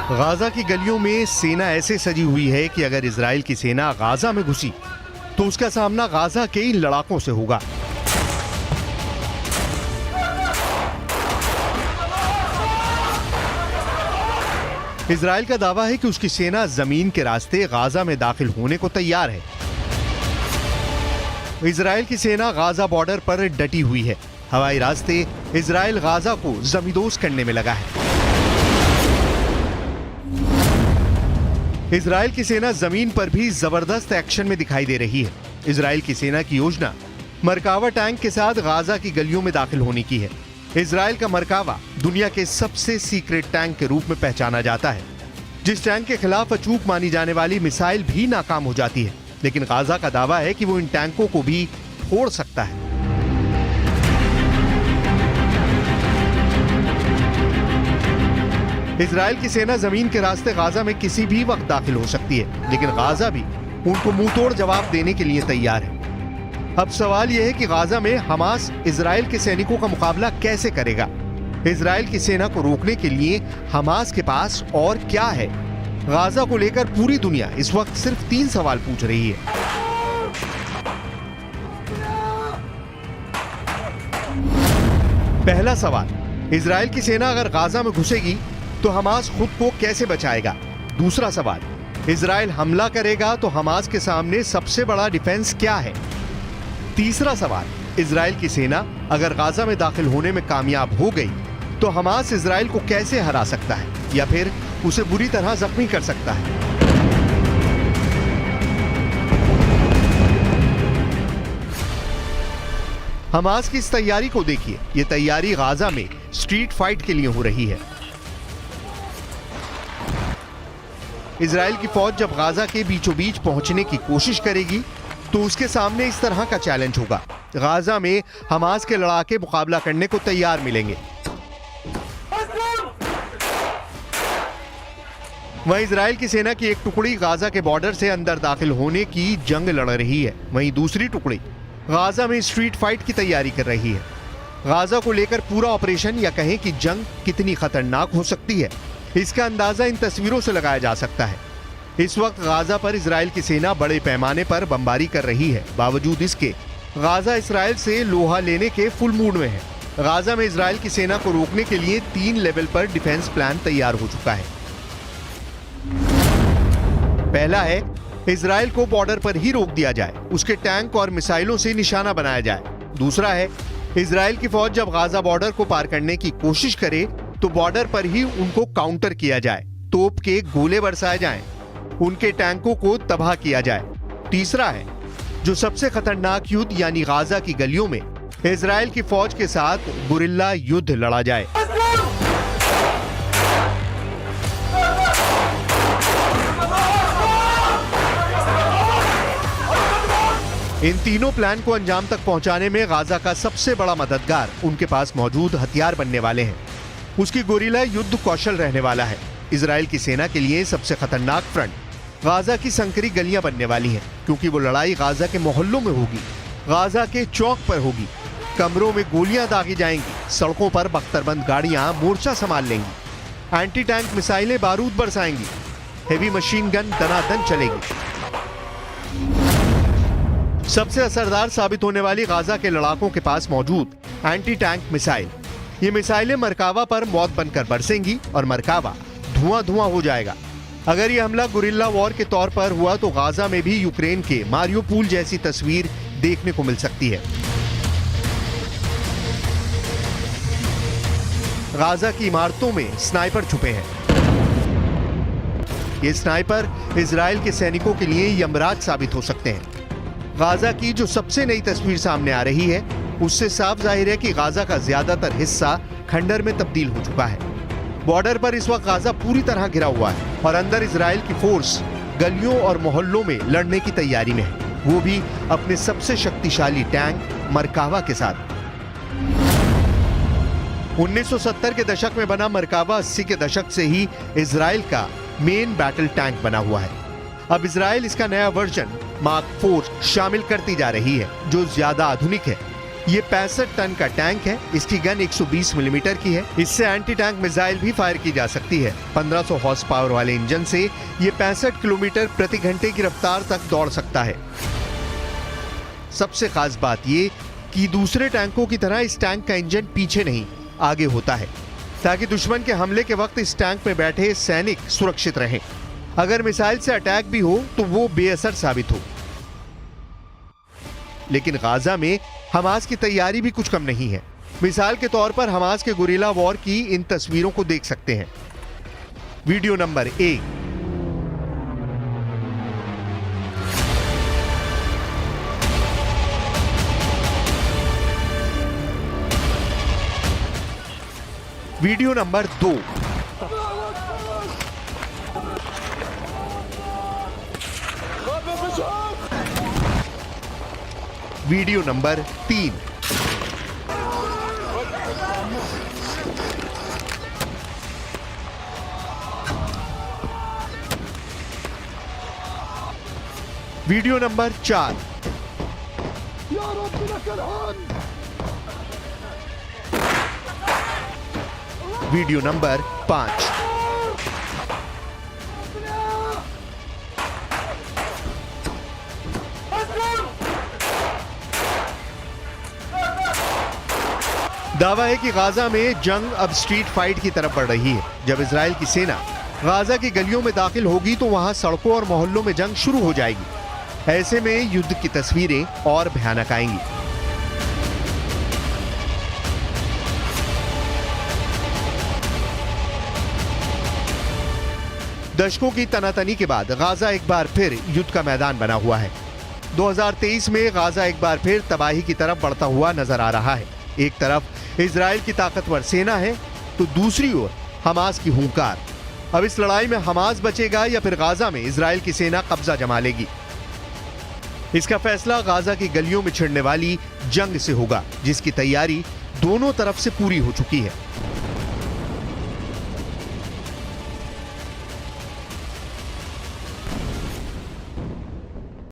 Gaza की गलियों में सेना ऐसे सजी हुई है कि अगर इजराइल की सेना गाजा में घुसी तो उसका सामना गाजा के इन लड़ाकों से होगा। इजराइल का दावा है कि उसकी सेना जमीन के रास्ते गाजा में दाखिल होने को तैयार है। इजराइल की सेना गाजा बॉर्डर पर डटी हुई है। हवाई रास्ते इजराइल गाजा को जमींदोज करने में लगा है। इजराइल की सेना जमीन पर भी जबरदस्त एक्शन में दिखाई दे रही है। इजराइल की सेना की योजना मरकावा टैंक के साथ गाजा की गलियों में दाखिल होने की है। इजराइल का मरकावा दुनिया के सबसे सीक्रेट टैंक के रूप में पहचाना जाता है, जिस टैंक के खिलाफ अचूक मानी जाने वाली मिसाइल भी नाकाम हो जाती है। लेकिन गाजा का दावा है कि वो इन टैंकों को भी फोड़ सकता है। इजराइल की सेना जमीन के रास्ते गाजा में किसी भी वक्त दाखिल हो सकती है, लेकिन गाजा भी उनको मुंहतोड़ जवाब देने के लिए तैयार है। अब सवाल यह है कि गाजा में हमास इजराइल के सैनिकों का मुकाबला कैसे करेगा। इजराइल की सेना को रोकने के लिए हमास के पास और क्या है। गाजा को लेकर पूरी दुनिया इस वक्त सिर्फ 3 सवाल पूछ रही है। पहला सवाल, इजराइल की सेना अगर गाजा में घुसेगी तो हमास खुद को कैसे बचाएगा। दूसरा सवाल, इजराइल हमला करेगा तो हमास के सामने सबसे बड़ा डिफेंस क्या है। तीसरा सवाल, इजराइल की सेना अगर गाजा में दाखिल होने में कामयाब हो गई तो हमास इजराइल को कैसे हरा सकता है या फिर उसे बुरी तरह जख्मी कर सकता है। हमास की इस तैयारी को देखिए। यह तैयारी गाजा में स्ट्रीट फाइट के लिए हो रही है। इजराइल की फौज जब गाजा के बीचों बीच पहुंचने की कोशिश करेगी तो उसके सामने इस तरह का चैलेंज होगा। गाजा में हमास के लड़ाके मुकाबला करने को तैयार मिलेंगे। वहीं इजराइल की सेना की एक टुकड़ी गाजा के बॉर्डर से अंदर दाखिल होने की जंग लड़ रही है। वहीं दूसरी टुकड़ी गाजा में स्ट्रीट फाइट की तैयारी कर रही है। गाजा को लेकर पूरा ऑपरेशन या कहें कि जंग कितनी खतरनाक हो सकती है, इसका अंदाजा इन तस्वीरों से लगाया जा सकता है। इस वक्त गाजा पर इजराइल की सेना बड़े पैमाने पर बमबारी कर रही है। बावजूद इसके गाजा इजराइल से लोहा लेने के फुल मूड में है। गाजा में इजराइल की सेना को रोकने के लिए 3 लेवल पर डिफेंस प्लान तैयार हो चुका है। पहला है, इजराइल को बॉर्डर पर ही रोक दिया जाए, उसके टैंक और मिसाइलों से निशाना बनाया जाए। दूसरा है, इजराइल की फौज जब गाजा बॉर्डर को पार करने की कोशिश करे तो बॉर्डर पर ही उनको काउंटर किया जाए, तोप के गोले बरसाए जाएं, उनके टैंकों को तबाह किया जाए। तीसरा है, जो सबसे खतरनाक युद्ध यानी गाजा की गलियों में इजराइल की फौज के साथ गुरिल्ला युद्ध लड़ा जाए। इन तीनों प्लान को अंजाम तक पहुंचाने में गाजा का सबसे बड़ा मददगार उनके पास मौजूद हथियार बनने वाले हैं। उसकी गोरिल्ला युद्ध कौशल रहने वाला है। इजराइल की सेना के लिए सबसे खतरनाक फ्रंट गाजा की संकरी गलियां बनने वाली हैं, क्योंकि वो लड़ाई गाजा के मोहल्लों में होगी, गाजा के चौक पर होगी। कमरों में गोलियां दागी जाएंगी, सड़कों पर बख्तरबंद गाड़ियां मोर्चा संभाल लेंगी, एंटी टैंक मिसाइलें बारूद बरसाएंगी, हेवी मशीन गन दनादन चलेगी। सबसे असरदार साबित होने वाली गाजा के लड़ाकों के पास मौजूद एंटी टैंक मिसाइल। ये मिसाइलें मरकावा पर मौत बनकर बरसेंगी और मरकावा धुआं धुआं हो जाएगा। अगर ये हमला गुरिल्ला वॉर के तौर पर हुआ तो गाजा में भी यूक्रेन के मारियोपोल जैसी तस्वीर देखने को मिल सकती है। गाजा की इमारतों में स्नाइपर छुपे हैं। ये स्नाइपर इजराइल के सैनिकों के लिए यमराज साबित हो सकते हैं। गाजा की जो सबसे नई तस्वीर सामने आ रही है, उससे साफ जाहिर है कि गाजा का ज्यादातर हिस्सा खंडर में तब्दील हो चुका है। बॉर्डर पर इस वक्त गाजा पूरी तरह घिरा हुआ है और अंदर इजराइल की फोर्स गलियों और मोहल्लों में लड़ने की तैयारी में है, वो भी अपने सबसे शक्तिशाली टैंक मरकावा के साथ। 1970 के दशक में बना मरकावा 80 के दशक से ही इजराइल का मेन बैटल टैंक बना हुआ है। अब इजराइल इसका नया वर्जन मार्क 4 शामिल करती जा रही है, जो ज्यादा आधुनिक है। ये 65 टन का टैंक है। इसकी गन 120 मिलीमीटर की है। इससे एंटी टैंक मिसाइल भी फायर की जा सकती है। 1500 हॉर्स पावर वाले इंजन से ये 65 किलोमीटर प्रति घंटे की रफ्तार तक दौड़ सकता है। सबसे खास बात ये कि दूसरे टैंकों की तरह इस टैंक का इंजन पीछे नहीं आगे होता है, ताकि दुश्मन के हमले के वक्त इस टैंक में बैठे सैनिक सुरक्षित रहें। अगर मिसाइल से अटैक भी हो तो वो बेअसर साबित हो। लेकिन गाजा में हमास की तैयारी भी कुछ कम नहीं है। मिसाल के तौर पर हमास के गुरिल्ला वॉर की इन तस्वीरों को देख सकते हैं। Video number 1। Video number 2। Video number 3। Video number 4। Video number 5। दावा है कि गाजा में जंग अब स्ट्रीट फाइट की तरफ बढ़ रही है। जब इजराइल की सेना गाजा की गलियों में दाखिल होगी तो वहां सड़कों और मोहल्लों में जंग शुरू हो जाएगी। ऐसे में युद्ध की तस्वीरें और भयानक आएंगी। दशकों की तनातनी के बाद गाजा एक बार फिर युद्ध का मैदान बना हुआ है। 2023 में गाजा एक बार फिर तबाही की तरफ बढ़ता हुआ नजर आ रहा है। एक तरफ इजराइल की ताकतवर सेना है तो दूसरी ओर हमास की हुंकार। अब इस लड़ाई में हमास बचेगा या फिर गाजा में इजराइल की सेना कब्जा जमा लेगी? इसका फैसला गाजा की गलियों में छिड़ने वाली जंग से होगा, जिसकी तैयारी दोनों तरफ से पूरी हो चुकी है।